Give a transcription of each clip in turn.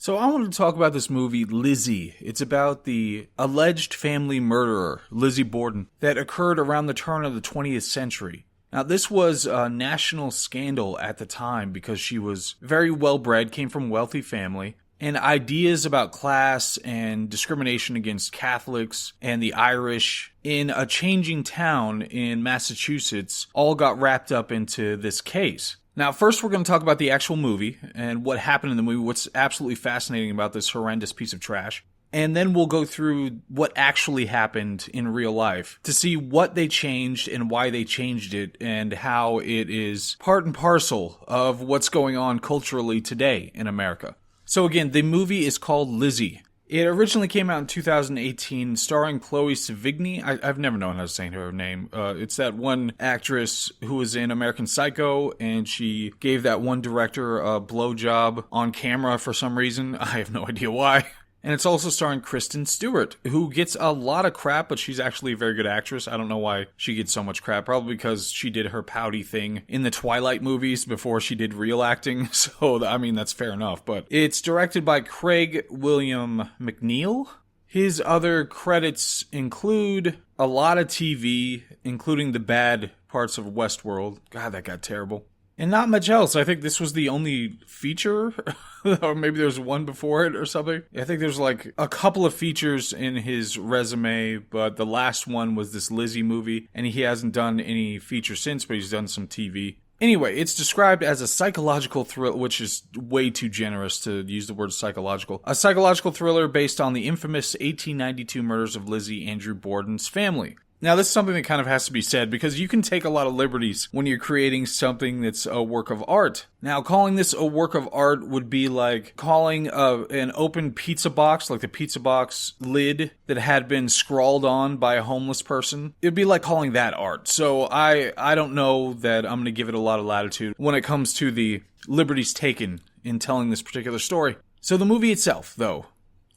So I wanted to talk about this movie, Lizzie. It's about the alleged family murderer, Lizzie Borden, that occurred around the turn of the 20th century. Now, this was a national scandal at the time because she was very well-bred, came from a wealthy family, and ideas about class and discrimination against Catholics and the Irish in a changing town in Massachusetts all got wrapped up into this case. Now, first we're going to talk about the actual movie and what happened in the movie, what's absolutely fascinating about this horrendous piece of trash. And then we'll go through what actually happened in real life to see what they changed and why they changed it and how it is part and parcel of what's going on culturally today in America. So again, the movie is called Lizzie. It originally came out in 2018, starring Chloë Sevigny. I've never known how to say her name. It's that one actress who was in American Psycho, and she gave that one director a blowjob on camera for some reason. I have no idea why. And it's also starring Kristen Stewart, who gets a lot of crap, but she's actually a very good actress. I don't know why she gets so much crap. Probably because she did her pouty thing in the Twilight movies before she did real acting. So, I mean, that's fair enough. But it's directed by Craig William Macneill. His other credits include a lot of TV, including the bad parts of Westworld. God, that got terrible. And not much else. I think this was the only feature, or maybe there's one before it or something. I think there's like a couple of features in his resume, but the last one was this Lizzie movie, and he hasn't done any features since, but he's done some TV. Anyway, it's described as a psychological thriller, which is way too generous to use the word psychological. A psychological thriller based on the infamous 1892 murders of Lizzie Andrew Borden's family. Now, this is something that kind of has to be said because you can take a lot of liberties when you're creating something that's a work of art. Now, calling this a work of art would be like calling an open pizza box, like the pizza box lid that had been scrawled on by a homeless person. It'd be like calling that art. So I don't know that I'm going to give it a lot of latitude when it comes to the liberties taken in telling this particular story. So the movie itself, though.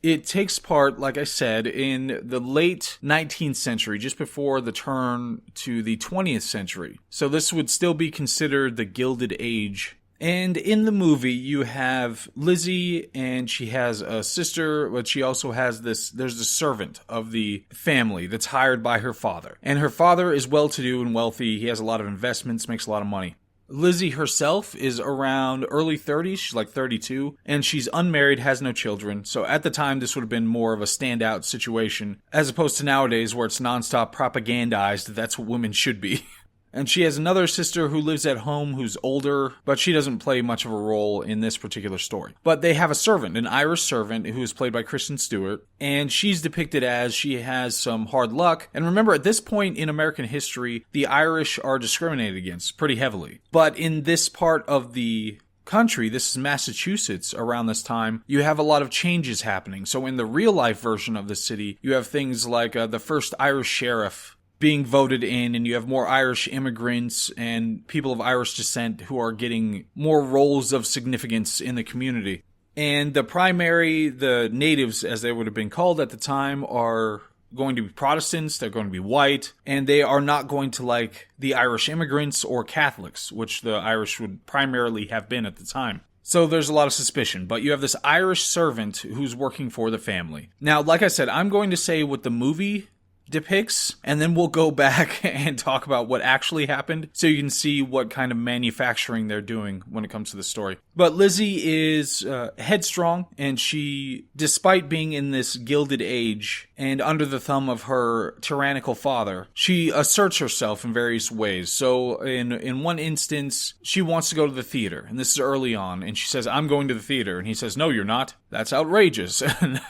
It takes part, like I said, in the late 19th century, just before the turn to the 20th century. So this would still be considered the Gilded Age. And in the movie, you have Lizzie, and she has a sister, but she also has there's the servant of the family that's hired by her father. And her father is well-to-do and wealthy. He has a lot of investments, makes a lot of money. Lizzie herself is around early 30s, she's like 32, and she's unmarried, has no children, so at the time this would have been more of a standout situation, as opposed to nowadays where it's nonstop propagandized that that's what women should be. And she has another sister who lives at home who's older, but she doesn't play much of a role in this particular story. But they have a servant, an Irish servant, who is played by Kristen Stewart, and she's depicted as she has some hard luck. And remember, at this point in American history, the Irish are discriminated against pretty heavily. But in this part of the country, this is Massachusetts around this time, you have a lot of changes happening. So in the real life version of the city, you have things like the first Irish sheriff being voted in, and you have more Irish immigrants and people of Irish descent who are getting more roles of significance in the community. And the natives, as they would have been called at the time, are going to be Protestants, they're going to be white, and they are not going to like the Irish immigrants or Catholics, which the Irish would primarily have been at the time. So there's a lot of suspicion, but you have this Irish servant who's working for the family. Now, like I said, I'm going to say what the movie depicts, and then we'll go back and talk about what actually happened so you can see what kind of manufacturing they're doing when it comes to the story. But Lizzie is headstrong, and she, despite being in this Gilded Age and under the thumb of her tyrannical father, she asserts herself in various ways. So in one instance, she wants to go to the theater, and this is early on, and she says, "I'm going to the theater," and he says, "No, you're not. That's outrageous."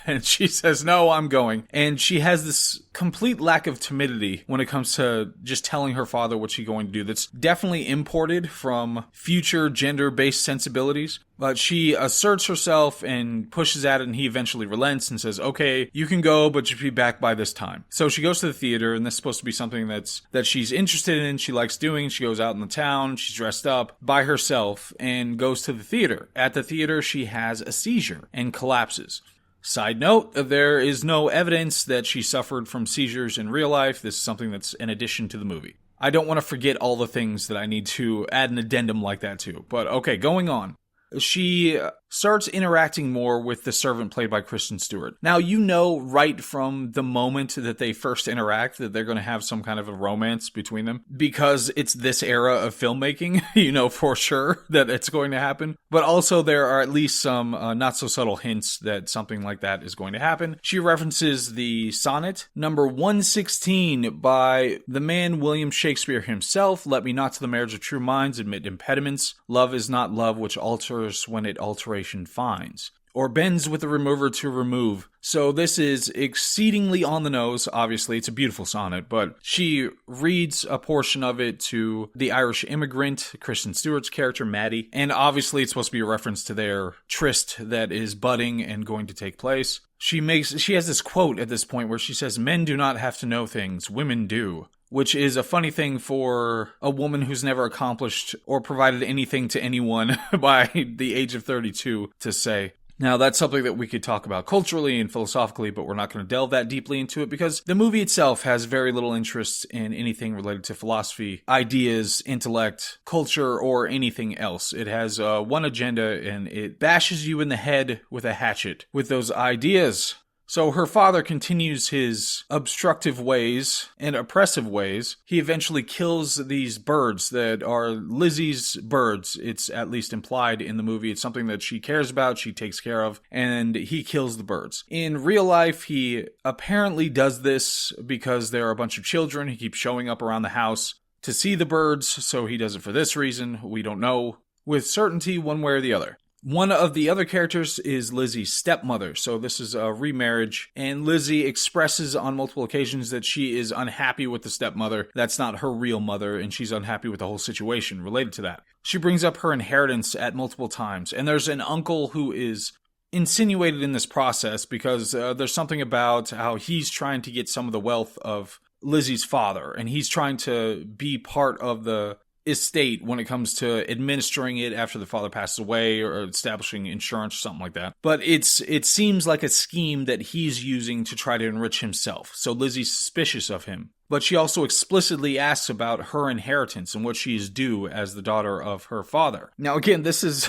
And she says, "No, I'm going." And she has this complete lack of timidity when it comes to just telling her father what she's going to do. That's definitely imported from future gender-based sensibilities. But she asserts herself and pushes at it, and he eventually relents and says, "Okay, you can go, but you'll be back by this time." So she goes to the theater, and this is supposed to be something that she's interested in, she likes doing. She goes out in the town, she's dressed up by herself, and goes to the theater. At the theater, she has a seizure and collapses. Side note, there is no evidence that she suffered from seizures in real life. This is something that's an addition to the movie. I don't want to forget all the things that I need to add an addendum like that to. But okay, going on. She starts interacting more with the servant played by Kristen Stewart. Now, you know right from the moment that they first interact that they're going to have some kind of a romance between them, because it's this era of filmmaking. You know for sure that it's going to happen. But also there are at least some not so subtle hints that something like that is going to happen. She references the sonnet number 116 by the man William Shakespeare himself. Let me not to the marriage of true minds admit impediments. Love is not love which alters when it alteration finds, or bends with the remover to remove. So this is exceedingly on the nose. Obviously, it's a beautiful sonnet, but she reads a portion of it to the Irish immigrant, Kristen Stewart's character, Maddie, and obviously it's supposed to be a reference to their tryst that is budding and going to take place. She has this quote at this point where she says, "Men do not have to know things, women do." Which is a funny thing for a woman who's never accomplished or provided anything to anyone by the age of 32 to say. Now, that's something that we could talk about culturally and philosophically, but we're not going to delve that deeply into it because the movie itself has very little interest in anything related to philosophy, ideas, intellect, culture, or anything else. It has one agenda, and it bashes you in the head with a hatchet with those ideas. So her father continues his obstructive ways and oppressive ways. He eventually kills these birds that are Lizzie's birds. It's at least implied in the movie. It's something that she cares about, she takes care of, and he kills the birds. In real life, he apparently does this because there are a bunch of children. He keeps showing up around the house to see the birds, so he does it for this reason. We don't know with certainty one way or the other. One of the other characters is Lizzie's stepmother, so this is a remarriage, and Lizzie expresses on multiple occasions that she is unhappy with the stepmother. That's not her real mother, and she's unhappy with the whole situation related to that. She brings up her inheritance at multiple times, and there's an uncle who is insinuated in this process because there's something about how he's trying to get some of the wealth of Lizzie's father, and he's trying to be part of the estate when it comes to administering it after the father passes away or establishing insurance or something like that. But it seems like a scheme that he's using to try to enrich himself. So Lizzie's suspicious of him. But she also explicitly asks about her inheritance and what she is due as the daughter of her father. Now again, this is,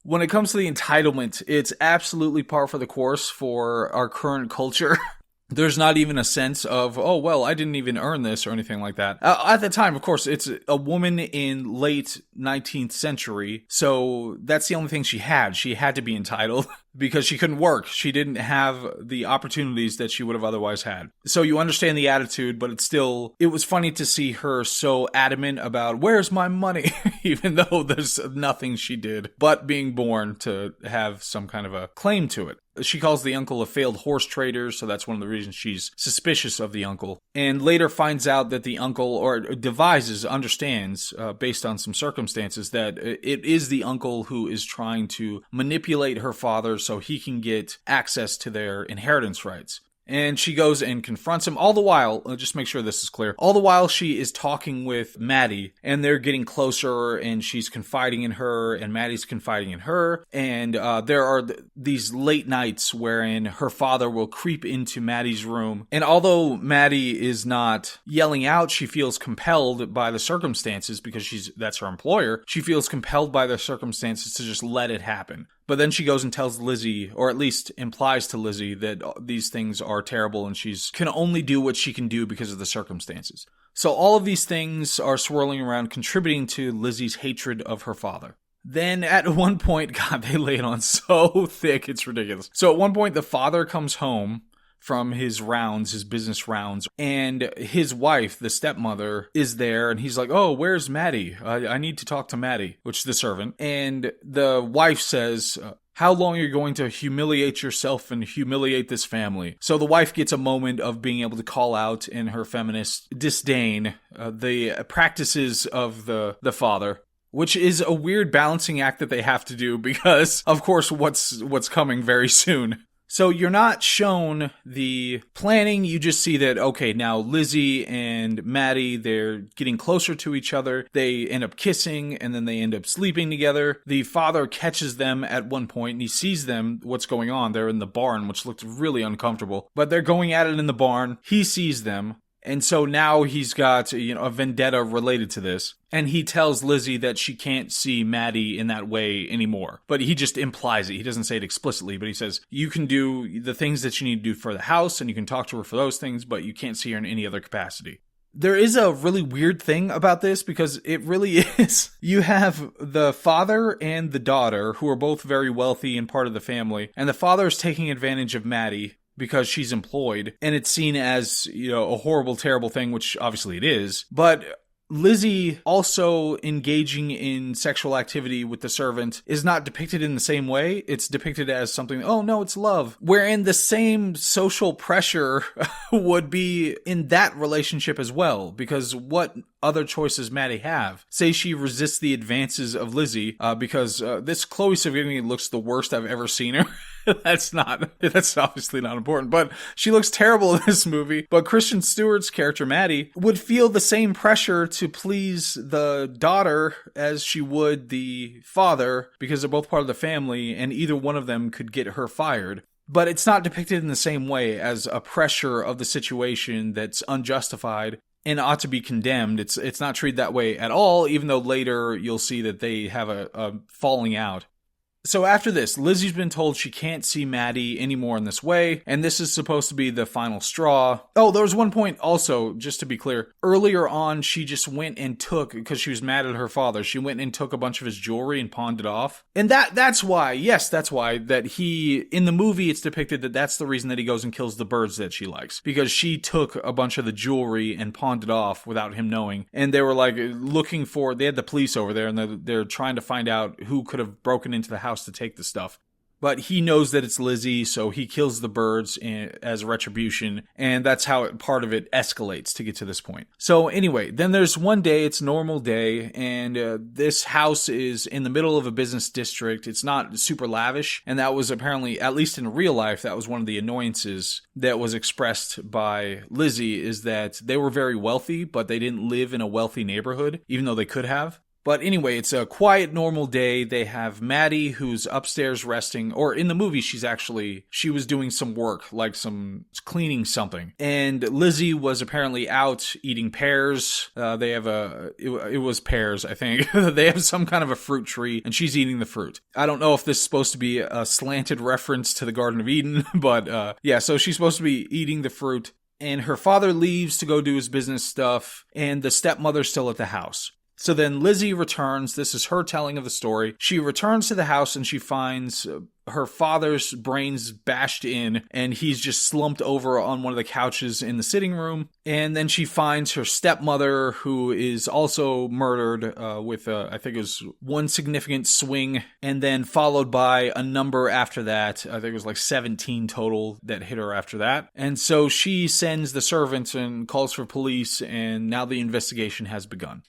when it comes to the entitlement, it's absolutely par for the course for our current culture. There's not even a sense of, oh, well, I didn't even earn this or anything like that. At the time, of course, it's a woman in late 19th century, so that's the only thing she had. She had to be entitled because she couldn't work. She didn't have the opportunities that she would have otherwise had. So you understand the attitude, but it was funny to see her so adamant about, where's my money? Even though there's nothing she did but being born to have some kind of a claim to it. She calls the uncle a failed horse trader, so that's one of the reasons she's suspicious of the uncle. And later finds out that the uncle, or understands, based on some circumstances, that it is the uncle who is trying to manipulate her father so he can get access to their inheritance rights. And she goes and confronts him. All the while, just make sure this is clear, all the while she is talking with Maddie, and they're getting closer, and she's confiding in her, and Maddie's confiding in her, and there are these late nights wherein her father will creep into Maddie's room, and although Maddie is not yelling out, she feels compelled by the circumstances, because that's her employer, she feels compelled by the circumstances to just let it happen. But then she goes and tells Lizzie, or at least implies to Lizzie, that these things are terrible and she can only do what she can do because of the circumstances. So all of these things are swirling around, contributing to Lizzie's hatred of her father. Then at one point, God, they lay it on so thick, it's ridiculous. So at one point, the father comes home from his business rounds, and his wife, the stepmother, is there, and he's like, oh, where's Maddie? I need to talk to Maddie, which is the servant. And the wife says, how long are you going to humiliate yourself and humiliate this family? So the wife gets a moment of being able to call out in her feminist disdain the practices of the father, which is a weird balancing act that they have to do because, of course, what's coming very soon. So you're not shown the planning, you just see that, okay, now Lizzie and Maddie, they're getting closer to each other, they end up kissing, and then they end up sleeping together. The father catches them at one point, and he sees them, what's going on. They're in the barn, which looked really uncomfortable, but they're going at it in the barn. He sees them, And so now he's got, a vendetta related to this. And he tells Lizzie that she can't see Maddie in that way anymore. But he just implies it. He doesn't say it explicitly, but he says, you can do the things that you need to do for the house, and you can talk to her for those things, but you can't see her in any other capacity. There is a really weird thing about this, because it really is. You have the father and the daughter, who are both very wealthy and part of the family, and the father is taking advantage of Maddie because she's employed, and it's seen as, a horrible, terrible thing, which obviously it is. But Lizzie also engaging in sexual activity with the servant is not depicted in the same way. It's depicted as something, oh no, it's love. Wherein the same social pressure would be in that relationship as well, because what other choices Maddie have? Say she resists the advances of Lizzie, because this Chloë Sevigny looks the worst I've ever seen her. That's obviously not important, but she looks terrible in this movie. But Kristen Stewart's character, Maddie, would feel the same pressure to please the daughter as she would the father, because they're both part of the family, and either one of them could get her fired. But it's not depicted in the same way as a pressure of the situation that's unjustified and ought to be condemned. It's not treated that way at all, even though later you'll see that they have a falling out. So after this, Lizzie's been told she can't see Maddie anymore in this way, and this is supposed to be the final straw. Oh, there was one point also, just to be clear. Earlier on, she just went and took, because she was mad at her father, she went and took a bunch of his jewelry and pawned it off. And that's why, that he, in the movie, it's depicted that that's the reason that he goes and kills the birds that she likes. Because she took a bunch of the jewelry and pawned it off without him knowing. And they were they had the police over there, and they're trying to find out who could have broken into the house to take the stuff. But he knows that it's Lizzie, so he kills the birds as retribution, and that's how part of it escalates to get to this point. So anyway, then there's one day, it's a normal day, and this house is in the middle of a business district. It's not super lavish, and that was apparently, at least in real life, that was one of the annoyances that was expressed by Lizzie, is that they were very wealthy, but they didn't live in a wealthy neighborhood, even though they could have. But anyway, it's a quiet, normal day. They have Maddie, who's upstairs resting, or in the movie, she was doing some work, like cleaning something. And Lizzie was apparently out eating pears. They have it was pears, I think. They have some kind of a fruit tree, and she's eating the fruit. I don't know if this is supposed to be a slanted reference to the Garden of Eden, but so she's supposed to be eating the fruit. And her father leaves to go do his business stuff, and the stepmother's still at the house. So then Lizzie returns. This is her telling of the story. She returns to the house and she finds her father's brains bashed in, and he's just slumped over on one of the couches in the sitting room. And then she finds her stepmother, who is also murdered with, I think it was one significant swing, and then followed by a number after that. I think it was like 17 total that hit her after that. And so she sends the servants and calls for police, and now the investigation has begun.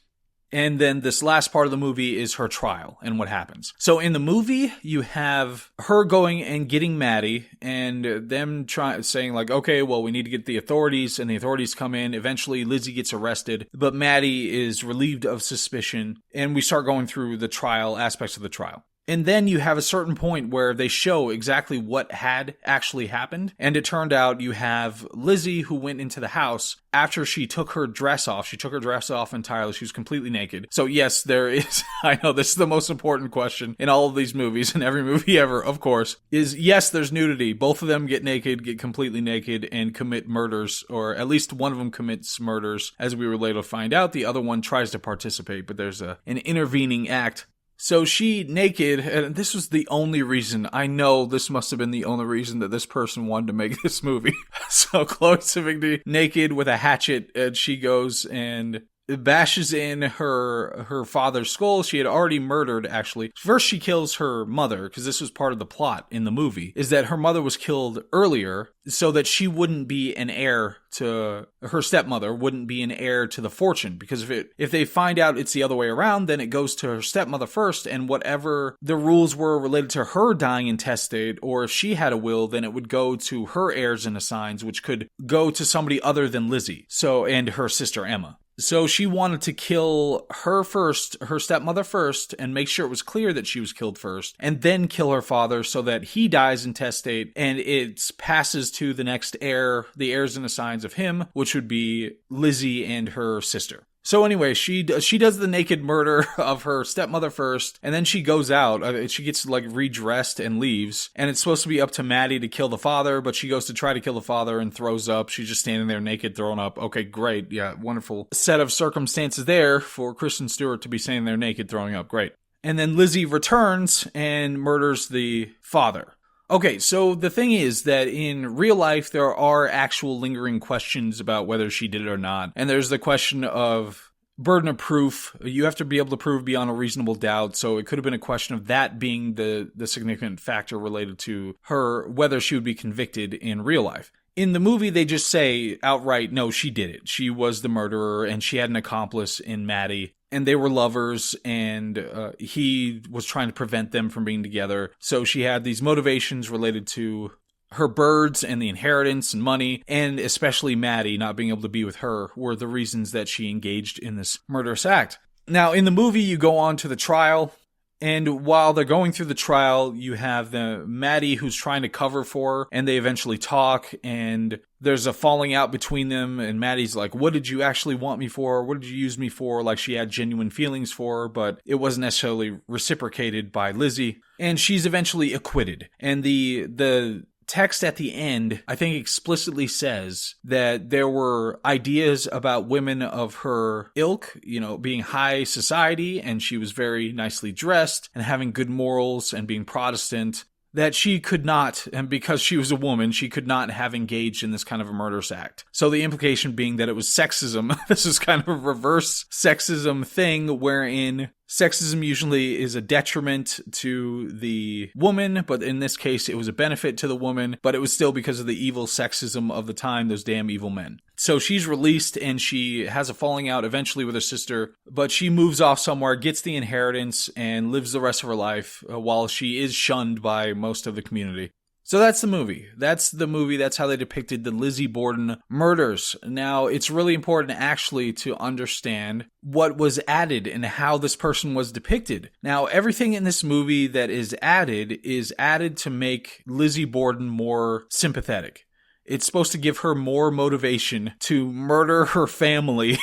And then this last part of the movie is her trial and what happens. So in the movie, you have her going and getting Maddie and them saying like, okay, well, we need to get the authorities, and the authorities come in. Eventually, Lizzie gets arrested, but Maddie is relieved of suspicion, and we start going through the trial, aspects of the trial. And then you have a certain point where they show exactly what had actually happened. And it turned out you have Lizzie, who went into the house after she took her dress off. She took her dress off entirely. She was completely naked. So yes, there is, I know this is the most important question in all of these movies, in every movie ever, of course, is yes, there's nudity. Both of them get naked, get completely naked, and commit murders, or at least one of them commits murders, as we were later to find out. The other one tries to participate, but there's an intervening act. So she naked, and this was the only reason, I know this must have been the only reason that this person wanted to make this movie. So Chloë Sevigny naked with a hatchet, and she goes and bashes in her father's skull. She had already murdered, actually. First, she kills her mother, because this was part of the plot in the movie, is that her mother was killed earlier so that she wouldn't be an heir to, her stepmother wouldn't be an heir to the fortune. Because if they find out it's the other way around, then it goes to her stepmother first, and whatever the rules were related to her dying intestate, or if she had a will, then it would go to her heirs and assigns, which could go to somebody other than Lizzie, and her sister Emma. So she wanted to kill her first, her stepmother first, and make sure it was clear that she was killed first, and then kill her father so that he dies intestate, and it passes to the next heir, the heirs and assigns of him, which would be Lizzie and her sister. So anyway, she does the naked murder of her stepmother first, and then she goes out. She gets redressed and leaves, and it's supposed to be up to Maddie to kill the father, but she goes to try to kill the father and throws up. She's just standing there naked, throwing up. Okay, great. Yeah, wonderful set of circumstances there for Kristen Stewart to be standing there naked, throwing up. Great. And then Lizzie returns and murders the father. Okay, so the thing is that in real life, there are actual lingering questions about whether she did it or not. And there's the question of burden of proof. You have to be able to prove beyond a reasonable doubt. So it could have been a question of that being the significant factor related to her, whether she would be convicted in real life. In the movie, they just say outright, no, she did it. She was the murderer, and she had an accomplice in Maddie. And they were lovers, and he was trying to prevent them from being together. So she had these motivations related to her birds and the inheritance and money, and especially Maddie not being able to be with her were the reasons that she engaged in this murderous act. Now, in the movie, you go on to the trial. And while they're going through the trial, you have the Maddie who's trying to cover for her, and they eventually talk, and there's a falling out between them, and Maddie's like, what did you actually want me for? What did you use me for? Like, she had genuine feelings for her, but it wasn't necessarily reciprocated by Lizzie. And she's eventually acquitted. And the text at the end, I think, explicitly says that there were ideas about women of her ilk, being high society, and she was very nicely dressed and having good morals and being Protestant, that she could not, and because she was a woman, she could not have engaged in this kind of a murderous act. So the implication being that it was sexism. This is kind of a reverse sexism thing wherein sexism usually is a detriment to the woman, but in this case, it was a benefit to the woman, but it was still because of the evil sexism of the time, those damn evil men. So she's released, and she has a falling out eventually with her sister, but she moves off somewhere, gets the inheritance, and lives the rest of her life while she is shunned by most of the community. So that's the movie. That's how they depicted the Lizzie Borden murders. Now, it's really important actually to understand what was added and how this person was depicted. Now, everything in this movie that is added to make Lizzie Borden more sympathetic. It's supposed to give her more motivation to murder her family.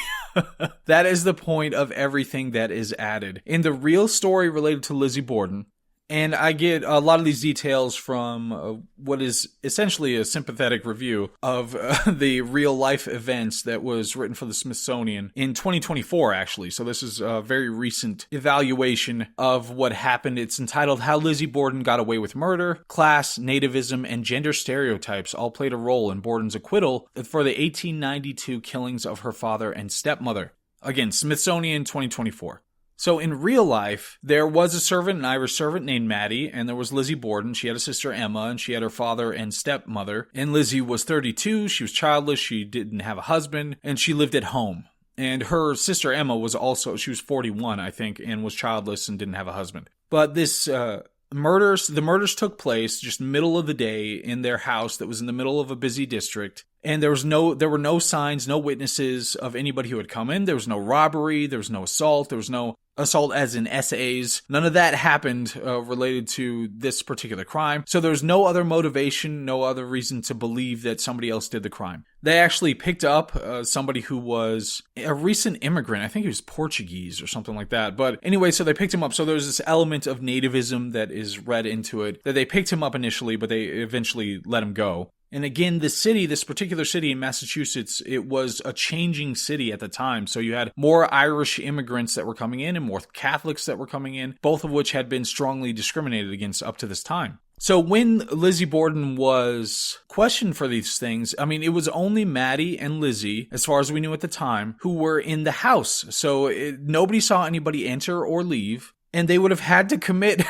That is the point of everything that is added. In the real story related to Lizzie Borden, and I get a lot of these details from what is essentially a sympathetic review of the real life events that was written for the Smithsonian in 2024, actually. So this is a very recent evaluation of what happened. It's entitled How Lizzie Borden Got Away with Murder, Class, Nativism, and Gender Stereotypes All Played a Role in Borden's Acquittal for the 1892 Killings of Her Father and Stepmother. Again, Smithsonian 2024. So in real life, there was a servant, an Irish servant named Maddie, and there was Lizzie Borden. She had a sister, Emma, and she had her father and stepmother. And Lizzie was 32, she was childless, she didn't have a husband, and she lived at home. And her sister, Emma, she was 41, I think, and was childless and didn't have a husband. But the murders took place just middle of the day in their house that was in the middle of a busy district. And there were no signs, no witnesses of anybody who had come in. There was no robbery. There was no assault. There was no assault as in SAs. None of that happened related to this particular crime. So there was no other motivation, no other reason to believe that somebody else did the crime. They actually picked up somebody who was a recent immigrant. I think he was Portuguese or something like that. But anyway, so they picked him up. So there's this element of nativism that is read into it, that they picked him up initially, but they eventually let him go. And again, this particular city in Massachusetts, it was a changing city at the time. So you had more Irish immigrants that were coming in and more Catholics that were coming in, both of which had been strongly discriminated against up to this time. So when Lizzie Borden was questioned for these things, I mean, it was only Maddie and Lizzie, as far as we knew at the time, who were in the house. So nobody saw anybody enter or leave. And they would have had to commit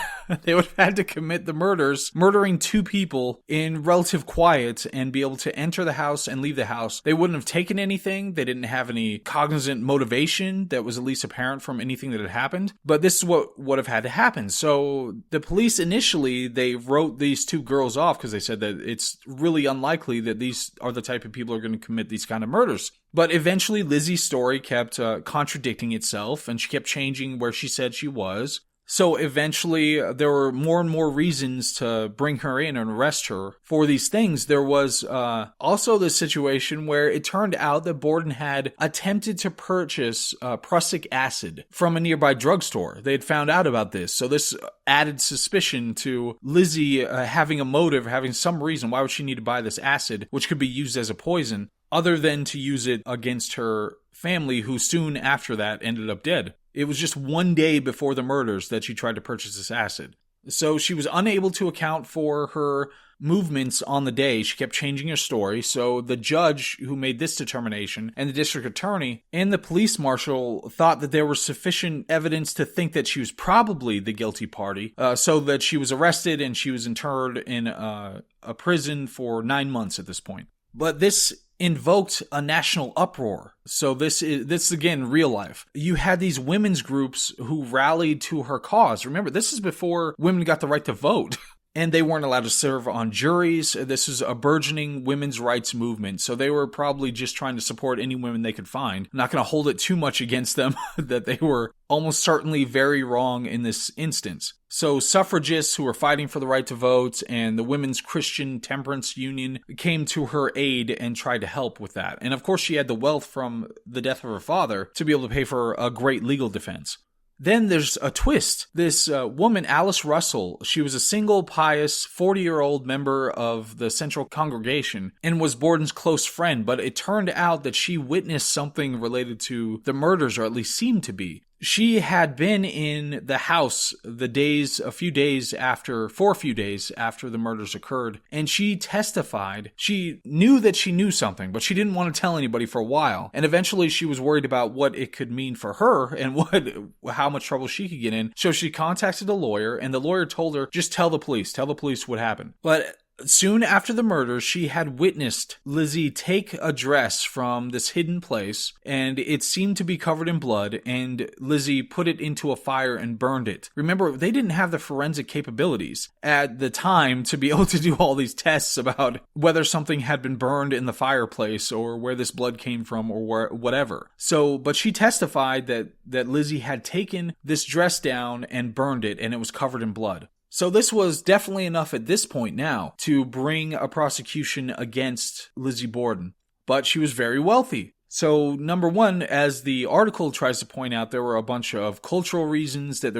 They would have had to commit the murders, murdering 2 people in relative quiet and be able to enter the house and leave the house. They wouldn't have taken anything. They didn't have any cognizant motivation that was at least apparent from anything that had happened. But this is what would have had to happen. So the police initially, they wrote these 2 girls off because they said that it's really unlikely that these are the type of people who are going to commit these kind of murders. But eventually Lizzie's story kept contradicting itself, and she kept changing where she said she was. So eventually there were more and more reasons to bring her in and arrest her for these things. There was also the situation where it turned out that Borden had attempted to purchase prussic acid from a nearby drugstore. They had found out about this. So this added suspicion to Lizzie having a motive, having some reason. Why would she need to buy this acid, which could be used as a poison, other than to use it against her family, who soon after that ended up dead. It was just 1 day before the murders that she tried to purchase this acid. So she was unable to account for her movements on the day. She kept changing her story. So the judge who made this determination and the district attorney and the police marshal thought that there was sufficient evidence to think that she was probably the guilty party, so that she was arrested and she was interred in a prison for 9 months at this point. But this invoked a national uproar. So this is again real life. You had these women's groups who rallied to her cause. Remember, this is before women got the right to vote. And they weren't allowed to serve on juries. This is a burgeoning women's rights movement. So they were probably just trying to support any women they could find. I'm not going to hold it too much against them that they were almost certainly very wrong in this instance. So suffragists who were fighting for the right to vote and the Women's Christian Temperance Union came to her aid and tried to help with that. And of course she had the wealth from the death of her father to be able to pay for a great legal defense. Then there's a twist. This woman, Alice Russell, she was a single, pious, 40-year-old member of the Central Congregation and was Borden's close friend, but it turned out that she witnessed something related to the murders, or at least seemed to be. She had been in the house for a few days after the murders occurred, and she testified. She knew that she knew something, but she didn't want to tell anybody for a while. And eventually she was worried about what it could mean for her and how much trouble she could get in. So she contacted a lawyer, and the lawyer told her, just tell the police what happened. But soon after the murders, she had witnessed Lizzie take a dress from this hidden place, and it seemed to be covered in blood, and Lizzie put it into a fire and burned it. Remember, they didn't have the forensic capabilities at the time to be able to do all these tests about whether something had been burned in the fireplace or where this blood came from or whatever. But she testified that Lizzie had taken this dress down and burned it, and it was covered in blood. So this was definitely enough at this point now to bring a prosecution against Lizzie Borden. But she was very wealthy. So number one, as the article tries to point out, there were a bunch of cultural reasons that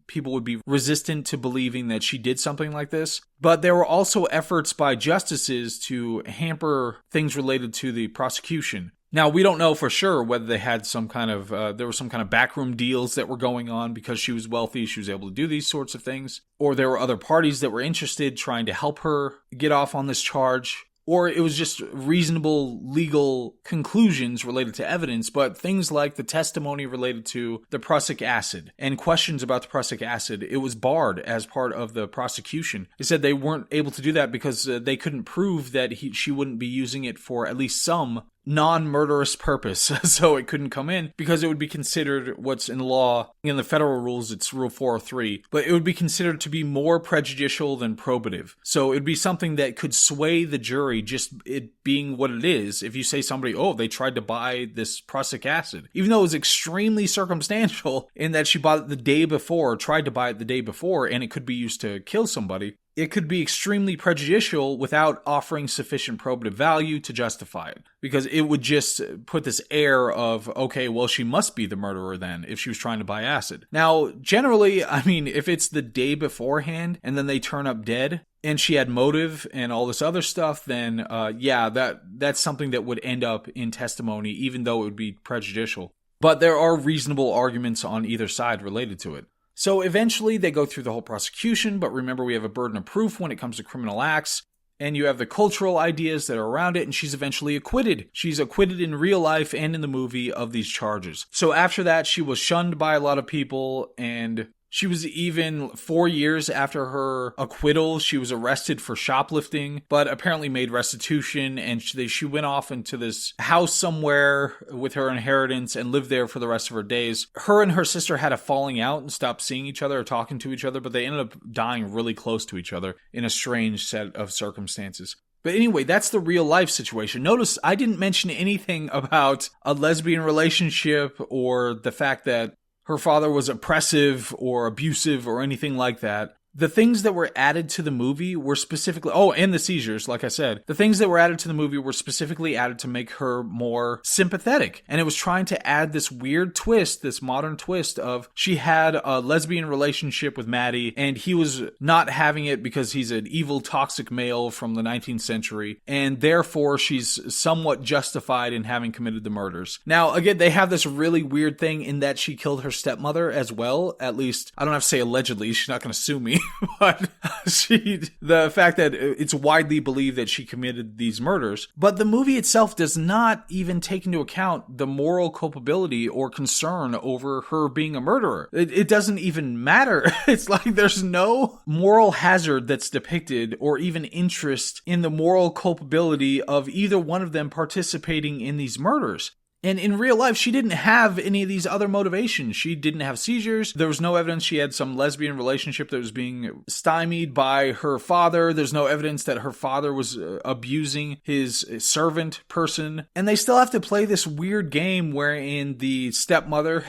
people would be resistant to believing that she did something like this. But there were also efforts by justices to hamper things related to the prosecution. Now, we don't know for sure whether they had there were some kind of backroom deals that were going on because she was wealthy, she was able to do these sorts of things, or there were other parties that were interested trying to help her get off on this charge, or it was just reasonable legal conclusions related to evidence, but things like the testimony related to the prussic acid and questions about the prussic acid, it was barred as part of the prosecution. They said they weren't able to do that because they couldn't prove that she wouldn't be using it for at least some non-murderous purpose, so it couldn't come in because it would be considered what's in law. In the federal rules, it's Rule 403, but it would be considered to be more prejudicial than probative. So it would be something that could sway the jury, just it being what it is. If you say somebody, they tried to buy this prussic acid, even though it was extremely circumstantial in that she bought it the day before, or tried to buy it the day before, and it could be used to kill somebody, it could be extremely prejudicial without offering sufficient probative value to justify it. Because it would just put this air of, okay, well, she must be the murderer then, if she was trying to buy acid. Now, generally, if it's the day beforehand and then they turn up dead, and she had motive and all this other stuff, then, that's something that would end up in testimony, even though it would be prejudicial. But there are reasonable arguments on either side related to it. So eventually they go through the whole prosecution, but remember we have a burden of proof when it comes to criminal acts, and you have the cultural ideas that are around it, and she's eventually acquitted. She's acquitted in real life and in the movie of these charges. So after that, she was shunned by a lot of people, and She was even 4 years after her acquittal, she was arrested for shoplifting, but apparently made restitution, and she went off into this house somewhere with her inheritance and lived there for the rest of her days. Her and her sister had a falling out and stopped seeing each other or talking to each other, but they ended up dying really close to each other in a strange set of circumstances. But anyway, that's the real life situation. Notice I didn't mention anything about a lesbian relationship or the fact that her father was oppressive or abusive or anything like that. The things that were added to the movie were specifically... Oh, and the seizures, like I said. The things that were added to the movie were specifically added to make her more sympathetic. And it was trying to add this weird twist, this modern twist of she had a lesbian relationship with Maddie, and he was not having it because he's an evil, toxic male from the 19th century. And therefore, she's somewhat justified in having committed the murders. Now, again, they have this really weird thing in that she killed her stepmother as well. At least, I don't have to say allegedly. She's not going to sue me. But the fact that it's widely believed that she committed these murders. But the movie itself does not even take into account the moral culpability or concern over her being a murderer. It doesn't even matter. It's like there's no moral hazard that's depicted or even interest in the moral culpability of either one of them participating in these murders. And in real life, she didn't have any of these other motivations. She didn't have seizures. There was no evidence she had some lesbian relationship that was being stymied by her father. There's no evidence that her father was abusing his servant person. And they still have to play this weird game wherein the stepmother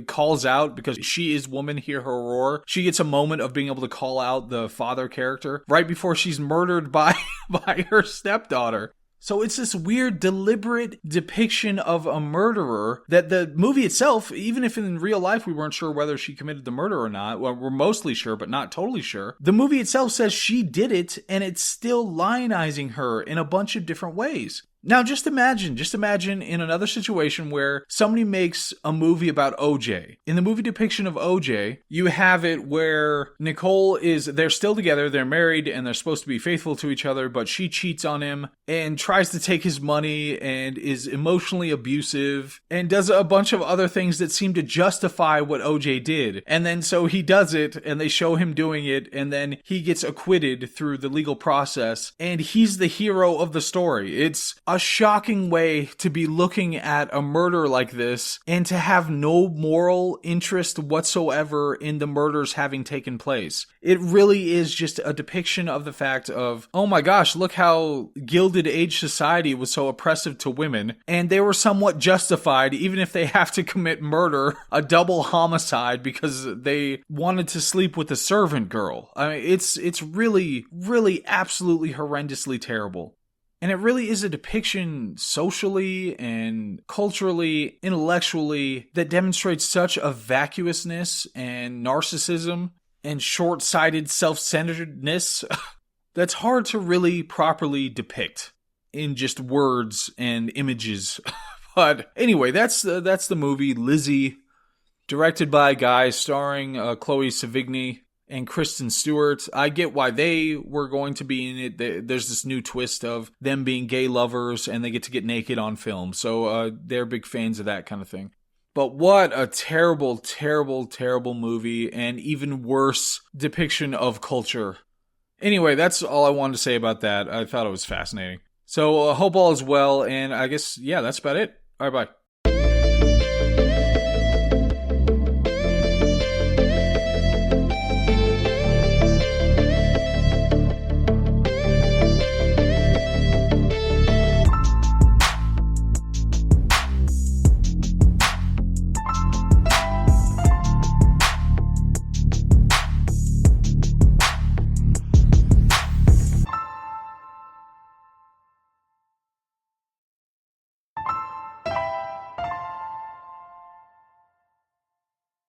calls out, because she is woman, hear her roar. She gets a moment of being able to call out the father character right before she's murdered by her stepdaughter. So it's this weird, deliberate depiction of a murderer that the movie itself, even if in real life we weren't sure whether she committed the murder or not, well, we're mostly sure, but not totally sure. The movie itself says she did it, and it's still lionizing her in a bunch of different ways. Now, just imagine in another situation where somebody makes a movie about OJ. In the movie depiction of OJ, you have it where they're still together, they're married, and they're supposed to be faithful to each other, but she cheats on him and tries to take his money and is emotionally abusive and does a bunch of other things that seem to justify what OJ did. And then so he does it, and they show him doing it, and then he gets acquitted through the legal process, and he's the hero of the story. It's a shocking way to be looking at a murder like this and to have no moral interest whatsoever in the murders having taken place. It really is just a depiction of the fact of, oh my gosh, look how Gilded Age society was so oppressive to women, and they were somewhat justified even if they have to commit murder, a double homicide, because they wanted to sleep with a servant girl. I mean, it's really, really absolutely horrendously terrible. And it really is a depiction socially and culturally, intellectually, that demonstrates such a vacuousness and narcissism and short-sighted self-centeredness that's hard to really properly depict in just words and images. But anyway, that's the movie Lizzie, directed by a guy starring Chloë Sevigny and Kristen Stewart. I get why they were going to be in it. There's this new twist of them being gay lovers and they get to get naked on film. So they're big fans of that kind of thing. But what a terrible, terrible, terrible movie, and even worse depiction of culture. Anyway, that's all I wanted to say about that. I thought it was fascinating. So I hope all is well, and I guess, yeah, that's about it. All right, bye.